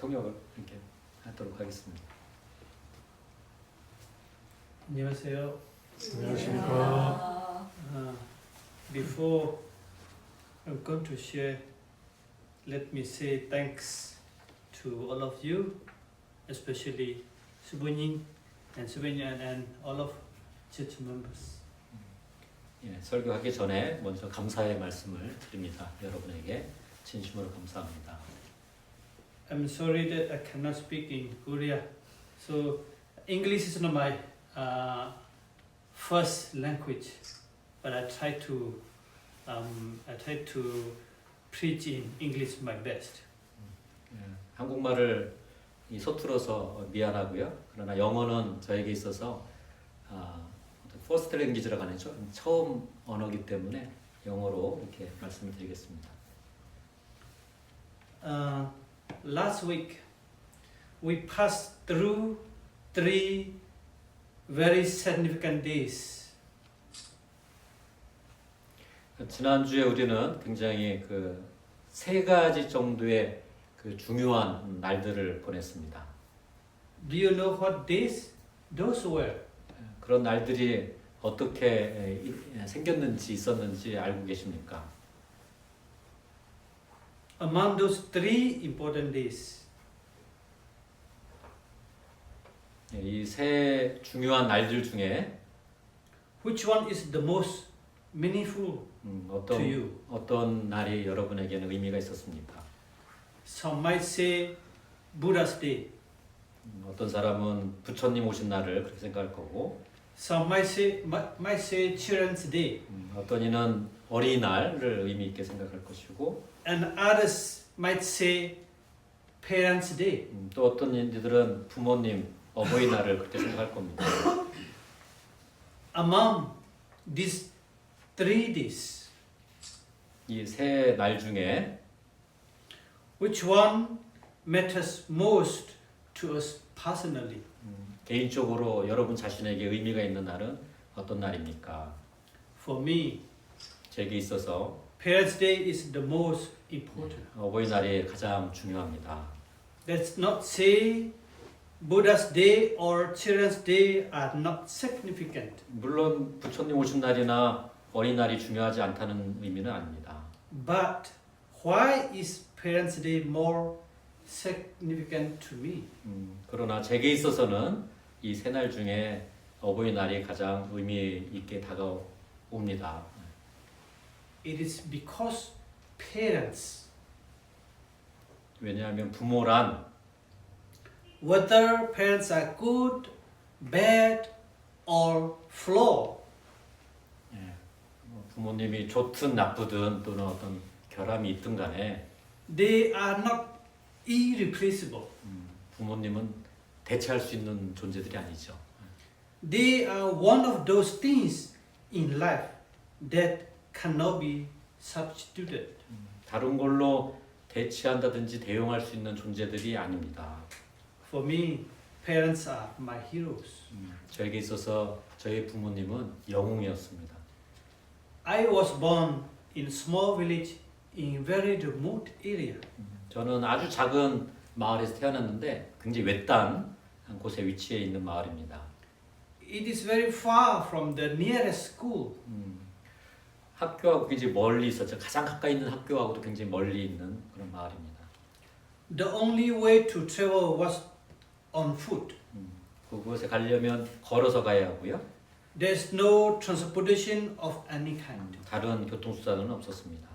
통역을 이렇게 하도록 하겠습니다. 안녕하세요. 안녕하십니까. Before I'm going to share, let me say thanks to all of you, especially Subunin and Subinyan and all of church members. 예, 설교하기 전에 먼저 감사의 말씀을 드립니다. 여러분에게 진심으로 감사합니다. I'm sorry that I cannot speak in Korea, so English is not my first language, but I try to preach in English my best. 예, 한국말을 서툴어서 미안하고요. 그러나 영어는 저에게 있어서 퍼스트 랭귀지라고 하는 처음 언어이기 때문에 영어로 이렇게 말씀을 드리겠습니다. Last week, we passed through 3 very significant days. 지난주에 우리는 굉장히 그 3가지 정도의 그 중요한 날들을 보냈습니다. Do you know what days those were? 그런 날들이 어떻게 생겼는지 있었는지 알고 계십니까? Among those 3 important days, 이 3 중요한 날들 중에 which one is the most meaningful to you? 어떤 날이 여러분에게는 의미가 있었습니까? Some might say Buddha's Day. 어떤 사람은 부처님 오신 날을 그렇게 생각할 거고, Some might say Children's Day, 어떤 이는 어린이날을 의미 있게 생각할 것이고, and others might say Parents' Day. 또 어떤 이들은 부모님 어버이날을 그렇게 생각할 겁니다. Among these 3 days, 이 3 날 중에 which one matters most to us personally? 개인적으로 여러분 자신에게 의미가 있는 날은 어떤 날입니까? For me, 제게 있어서 Parents' Day is the most important. 어버이날이 가장 중요합니다. Let's not say Buddha's Day or Children's Day are not significant. 물론 부처님 오신 날이나 어린날이 중요하지 않다는 의미는 아닙니다. But why is Parents' Day more significant to me? 그러나 제게 있어서는 이 3날 중에 어버이날이 가장 의미 있게 다가옵니다. It is because parents, 왜냐하면 부모란 whether parents are good, bad, or flawed, 부모님이 좋든 나쁘든 또는 어떤 결함이 있든 간에 they are not irreplaceable. 부모님은 대체할 수 있는 존재들이 아니죠. They are one of those things in life that cannot be substituted. 다른 걸로 대체한다든지 대용할 수 있는 존재들이 아닙니다. For me, parents are my heroes. 저에게 있어서 저희 부모님은 영웅이었습니다. I was born in small village in very remote area. 저는 아주 작은 마을에서 태어났는데 굉장히 외딴 곳에 위치해 있는 마을입니다. It is very far from the nearest school. 학교하고 굉장히 멀리 있었죠. 가장 가까이 있는 학교하고도 굉장히 멀리 있는 그런 마을입니다. The only way to travel was on foot. 그곳에 가려면 걸어서 가야 하고요. There's no transportation of any kind. 다른 교통수단은 없었습니다.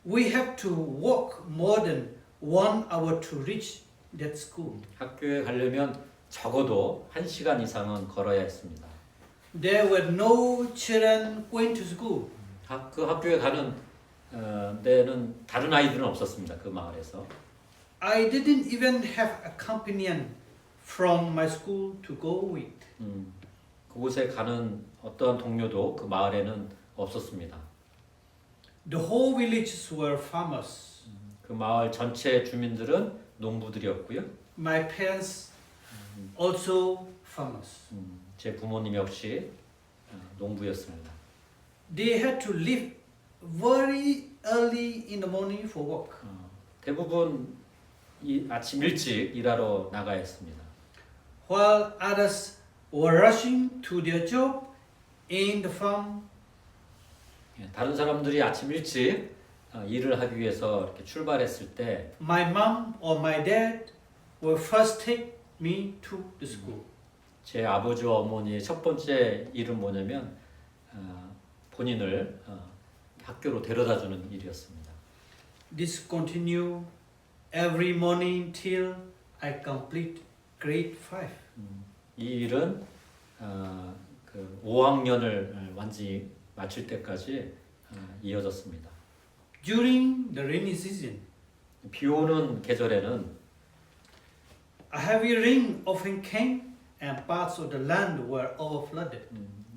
We have to walk more than 1 hour to reach that school. 학교에 가려면 적어도 1시간 이상은 걸어야 했습니다. There were no children going to school. 그 학교에 가는 데는 다른 아이들은 없었습니다. 그 마을에서. I didn't even have a companion from my school to go with. 그곳에 가는 어떠한 동료도 그 마을에는 없었습니다. The whole villages were farmers. 그 마을 전체 주민들은 농부들이었고요. My parents also farmers. 제 부모님 역시 농부였습니다. They had to leave very early in the morning for work. 대부분 아침 일찍 일하러 나가야 했습니다. while others were rushing to their job in the farm. 다른 사람들이 아침 일찍 일을 하기 위해서 이렇게 출발했을 때 My mom or my dad will first take me to the school. 제 아버지와 어머니의 첫 번째 일은 뭐냐면 본인을 학교로 데려다주는 일이었습니다. This continue every morning till I complete grade 5. 이 일은 그 5학년을 완전히 마칠 때까지 이어졌습니다. During the rainy season, 비 오는 계절에는 a heavy rain often came and parts of the land were overflooded.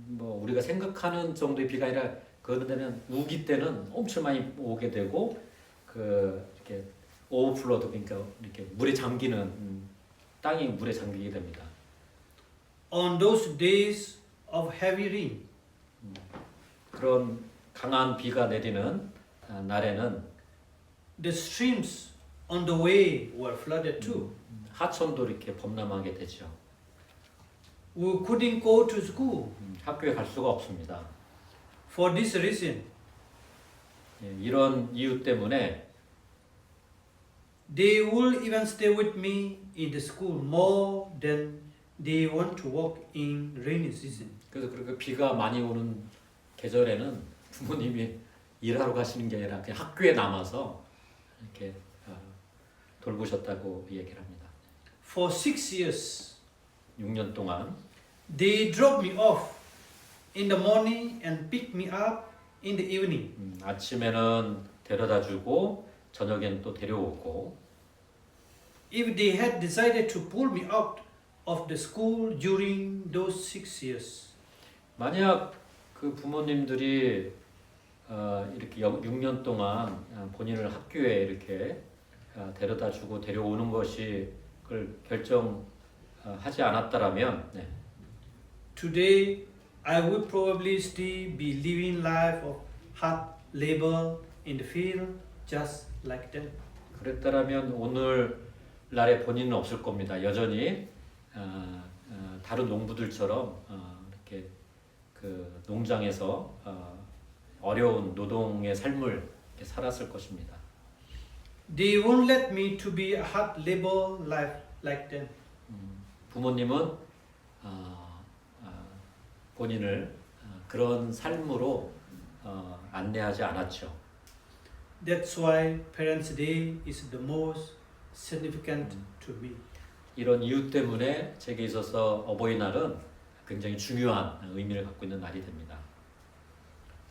뭐 우리가 생각하는 정도의 비가 아니라 그런 데는 우기 때는 엄청 많이 오게 되고 그 이렇게 오버플러드 그러니까 이렇게 물에 잠기는 땅이 물에 잠기게 됩니다. On those days of heavy rain, 그런 강한 비가 내리는 날에는 the streams on the way were flooded too. 하천도 이렇게 범람하게 되죠. We couldn't go to school. 학교에 갈 수가 없습니다. For this reason, 이런 이유 때문에 they would even stay with me in the school more than they want to work in rainy season. 그래서 그렇게 비가 많이 오는 계절에는 부모님이 일하러 가시는 게 아니라 그냥 학교에 남아서 이렇게 돌보셨다고 얘기를 합니다. For 6 years, 6년 동안 they dropped me off in the morning and picked me up in the evening. 아침에는 데려다주고 저녁에는 또 데려오고 If they had decided to pull me out of the school during those 6 years, 만약 그 부모님들이 이렇게 6년 동안 본인을 학교에 이렇게 데려다주고 데려오는 것이 그걸 결정하지 않았다라면 today I would probably still be living life of hard labor in the field just like them. 그랬다라면 오늘 날에 본인은 없을 겁니다. 여전히 다른 농부들처럼 이렇게 그 농장에서 어려운 노동의 삶을 이렇게 살았을 것입니다. They won't let me to be a hard labor life like them. 부모님은 본인을 그런 삶으로 안내하지 않았죠. That's why Parents' Day is the most significant to me. 이런 이유 때문에 제게 있어서 어버이날은 굉장히 중요한 의미를 갖고 있는 날이 됩니다.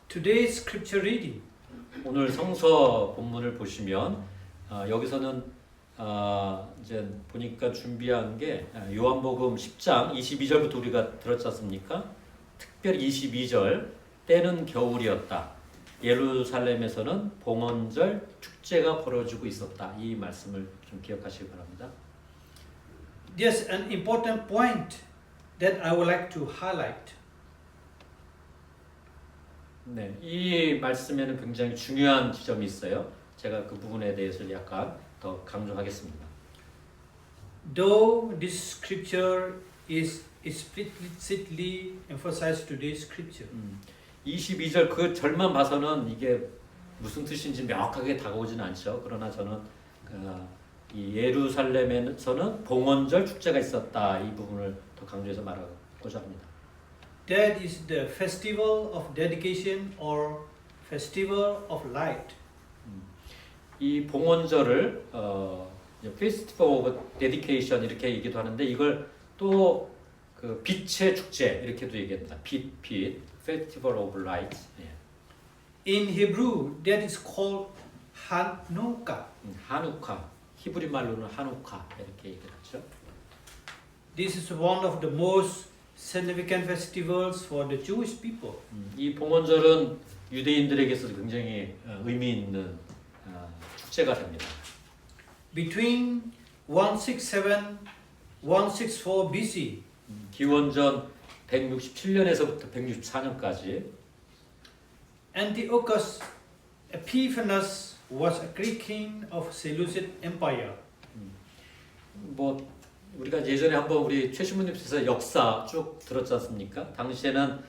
Today's scripture reading 오늘 성서 본문을 보시면 여기서는 이제 보니까 준비한 게 요한복음 10장 22절부터 우리가 들었지 않습니까? 특별히 22절 때는 겨울이었다. 예루살렘에서는 봉헌절 축제가 벌어지고 있었다. 이 말씀을 좀 기억하시기 바랍니다. There's an important point that I would like to highlight. 네, 이 말씀에는 굉장히 중요한 지점이 있어요. 제가 그 부분에 대해서 약간 더 강조하겠습니다. Though this scripture is explicitly emphasized today's scripture, 22절 그 절만 봐서는 이게 무슨 뜻인지 명확하게 다가오지는 않죠. 그러나 저는 이 예루살렘에서는 봉헌절 축제가 있었다. 이 부분을 더 강조해서 말하고자 합니다. that is the festival of dedication or festival of light. 이 봉헌절을 Festival of Dedication 이렇게 얘기도 하는데 이걸 또 그 빛의 축제 이렇게도 얘기합니다. 빛, Festival of Light. In Hebrew, that is called Hanukkah. 하누카, 히브리 말로는 하누카 이렇게 얘기하죠. This is one of the most significant festivals for the Jewish people. 이 봉헌절은 유대인들에게서 굉장히 의미 있는 축제가 됩니다. Between 167, 164 BC, 기원전 167년에서부터 164년까지 Antiochus Epiphanes was a Greek king of Seleucid Empire. 뭐 우리가 예전에 한번 우리 최신문님께서 역사 쭉 들었지 않습니까? 당시에는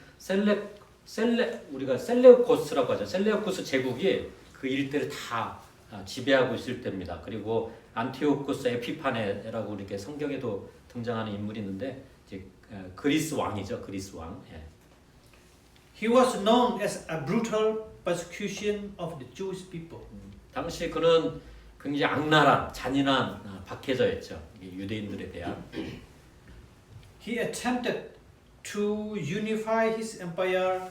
우리가 셀레우코스라고 하죠. 셀레우코스 제국이 그 일대를 다 지배하고 있을 때입니다. 그리고 안티오코스 에피파네라고 이렇게 성경에도 등장하는 인물이 있는데 이제 그리스 왕이죠. 그리스 왕. 예. He was known as a brutal persecution of the Jewish people. 당시 그는 굉장히 악랄한 잔인한 박해자였죠. 유대인들에 대한. He attempted to unify his empire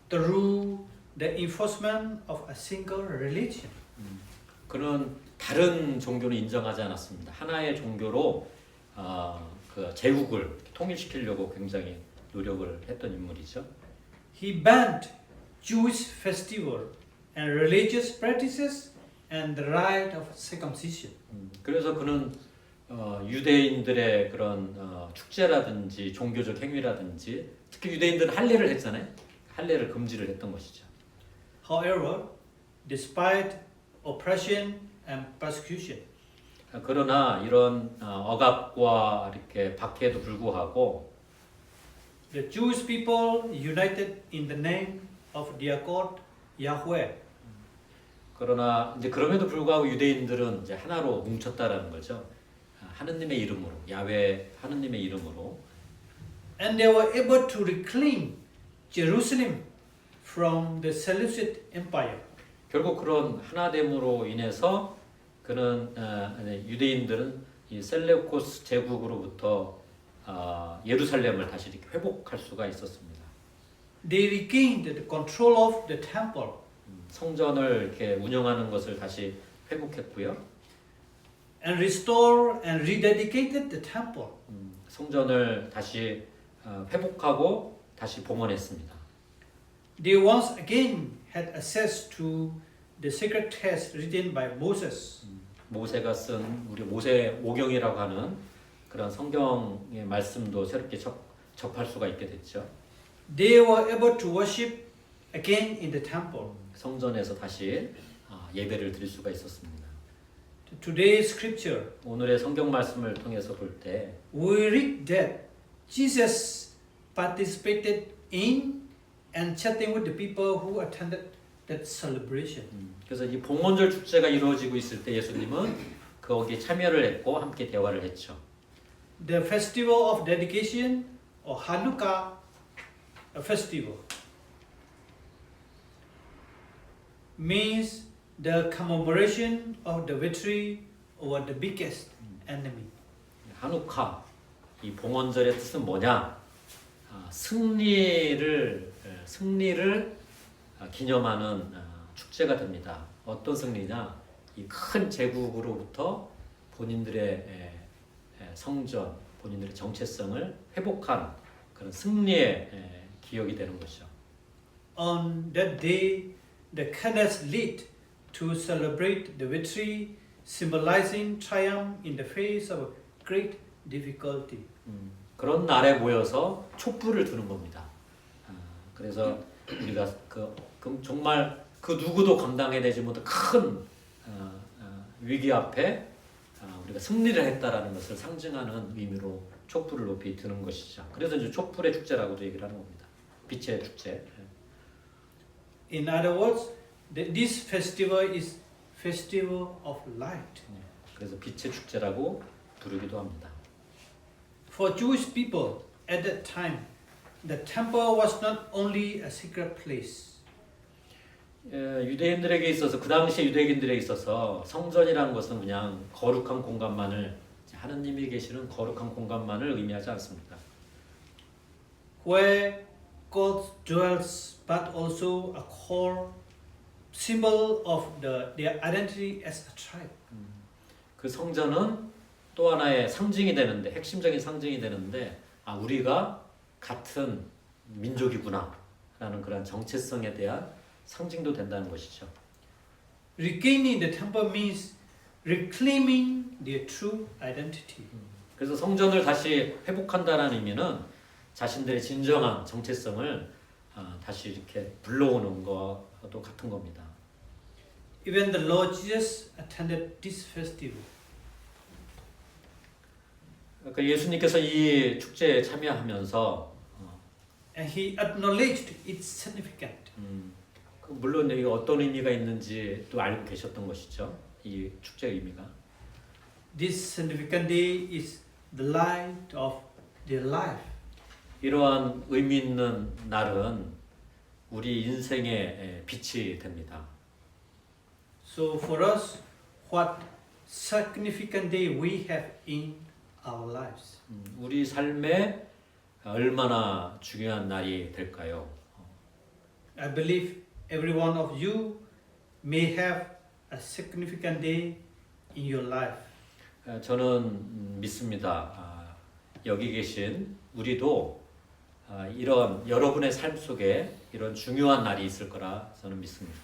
through the enforcement of a single religion. 그는 다른 종교는 인정하지 않았습니다. 하나의 종교로 그 제국을 통일시키려고 굉장히 노력을 했던 인물이죠. He banned Jewish festival and religious practices and the rite of circumcision. 그래서 그는 유대인들의 그런 축제라든지 종교적 행위라든지 특히 유대인들은 할례를 했잖아요. 할례를 금지를 했던 것이죠. However, despite oppression and persecution, 그러나 이런 억압과 이렇게 박해에도 불구하고 the Jewish people united in the name of their God Yahweh. 그러나 이제 그럼에도 불구하고 유대인들은 이제 하나로 뭉쳤다라는 거죠. 하느님의 이름으로 야훼 하느님의 이름으로 And they were able to reclaim Jerusalem from the Seleucid Empire. 결국 그런 하나됨으로 인해서 그는 유대인들은 이 셀레우코스 제국으로부터 예루살렘을 다시 이렇게 회복할 수가 있었습니다. They regained the control of the temple. 성전을 이렇게 운영하는 것을 다시 회복했고요. And restored and rededicated the temple. 성전을 다시 회복하고 다시 봉헌했습니다. They once again had access to the sacred text written by Moses. 모세가 쓴 우리 모세 오경이라고 하는 그런 성경의 말씀도 새롭게 접할 수가 있게 됐죠. They were able to worship again in the temple. 성전에서 다시 예배를 드릴 수가 있었습니다. Today's scripture, 오늘의 성경 말씀을 통해서 볼 때 we read that Jesus participated in and chatting with the people who attended that celebration. 그래서 이 봉헌절 축제가 이루어지고 있을 때 예수님은 거기에 참여를 했고 함께 대화를 했죠. The festival of dedication or Hanukkah festival means the commemoration of the victory over the biggest enemy. 하누카 이 봉헌절의 뜻은 뭐냐? 승리를 기념하는 축제가 됩니다. 어떤 승리냐? 이 큰 제국으로부터 본인들의 성전, 본인들의 정체성을 회복한 그런 승리의 기억이 되는 것이죠. On that day, the candidates lead to celebrate the victory, symbolizing triumph in the face of great difficulty. 그런 날에 모여서 촛불을 드는 겁니다. 그래서 우리가 정말 그 누구도 감당해내지 못한 큰 위기 앞에 우리가 승리를 했다라는 것을 상징하는 의미로 촛불을 높이 드는 것이죠. 그래서 이제 촛불의 축제라고도 얘기를 하는 겁니다. 빛의 축제. In other words, this festival is festival of light. 그래서 빛의 축제라고 부르기도 합니다. For Jewish people at that time, the temple was not only a secret place. 유대인들에게 있어서 그 당시 유대인들에게 있어서 성전이라는 것은 그냥 거룩한 공간만을 하느님이 계시는 거룩한 공간만을 의미하지 않습니다. Where God dwells, but also a core symbol of their identity as a tribe. 그 성전은 또 하나의 상징이 되는데 핵심적인 상징이 되는데 우리가 같은 민족이구나라는 그런 정체성에 대한 상징도 된다는 것이죠. Regaining the temple means reclaiming their true identity. 그래서 성전을 다시 회복한다는 의미는 자신들의 진정한 정체성을 다시 이렇게 불러오는 것도 같은 겁니다. Even the Lord Jesus attended this festival. 그 예수님께서 이 축제에 참여하면서 and he acknowledged its significance. 물론 여기 어떤 의미가 있는지 또 알고 계셨던 것이죠. 이 축제 의미가. This significant day is the light of their life. 이러한 의미 있는 날은 우리 인생의 빛이 됩니다. So for us, what significant day we have in our lives? 우리 삶에 얼마나 중요한 날이 될까요? I believe every one of you may have a significant day in your life. 저는 믿습니다. 여기 계신 우리도 이런 여러분의 삶 속에 이런 중요한 날이 있을 거라 저는 믿습니다.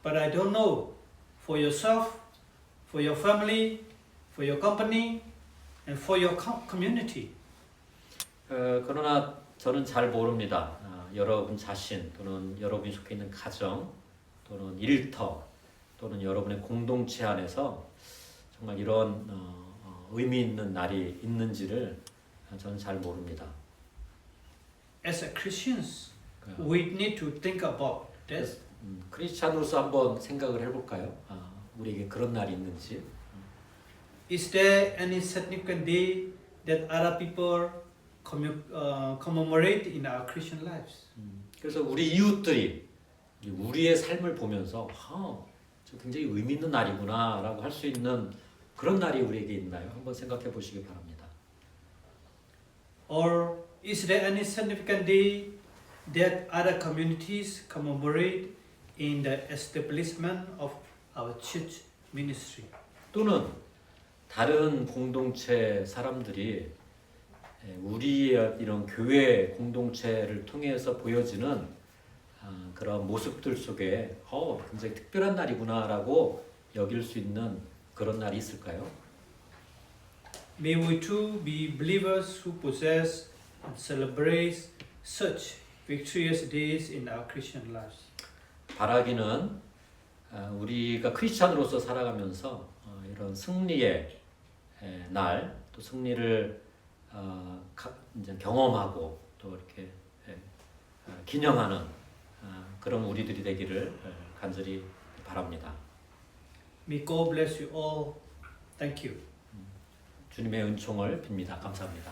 But I don't know for yourself, for your family, for your company, and for your community. 그러나 저는 잘 모릅니다. 여러분 자신 또는 여러분이 속해 있는 가정 또는 일터 또는 여러분의 공동체 안에서 정말 이런 의미 있는 날이 있는지를 저는 잘 모릅니다. As a Christians, we need to think about this. 크리스찬으로서 한번 생각을 해볼까요? 우리에게 그런 날이 있는지. Is there any significant day that other people commemorate in our Christian lives? 그래서 우리 이웃들이 우리의 삶을 보면서 저 굉장히 의미 있는 날이구나라고 할 수 있는 그런 날이 우리에게 있나요? 한번 생각해 보시기 바랍니다. Or is there any significant day that other communities commemorate in the establishment of our church ministry? 또는 다른 공동체 사람들이 우리의 이런 교회 공동체를 통해서 보여지는 그런 모습들 속에 굉장히 특별한 날이구나라고 여길 수 있는 그런 날이 있을까요? May we too be believers who possess and celebrate such victorious days in our Christian lives. 바라기는 우리가 크리스찬으로서 살아가면서 이런 승리의 날, 또 승리를 이제 경험하고 또 이렇게 기념하는 그런 우리들이 되기를 간절히 바랍니다. May God bless you all. Thank you. 주님의 은총을 빕니다. 감사합니다.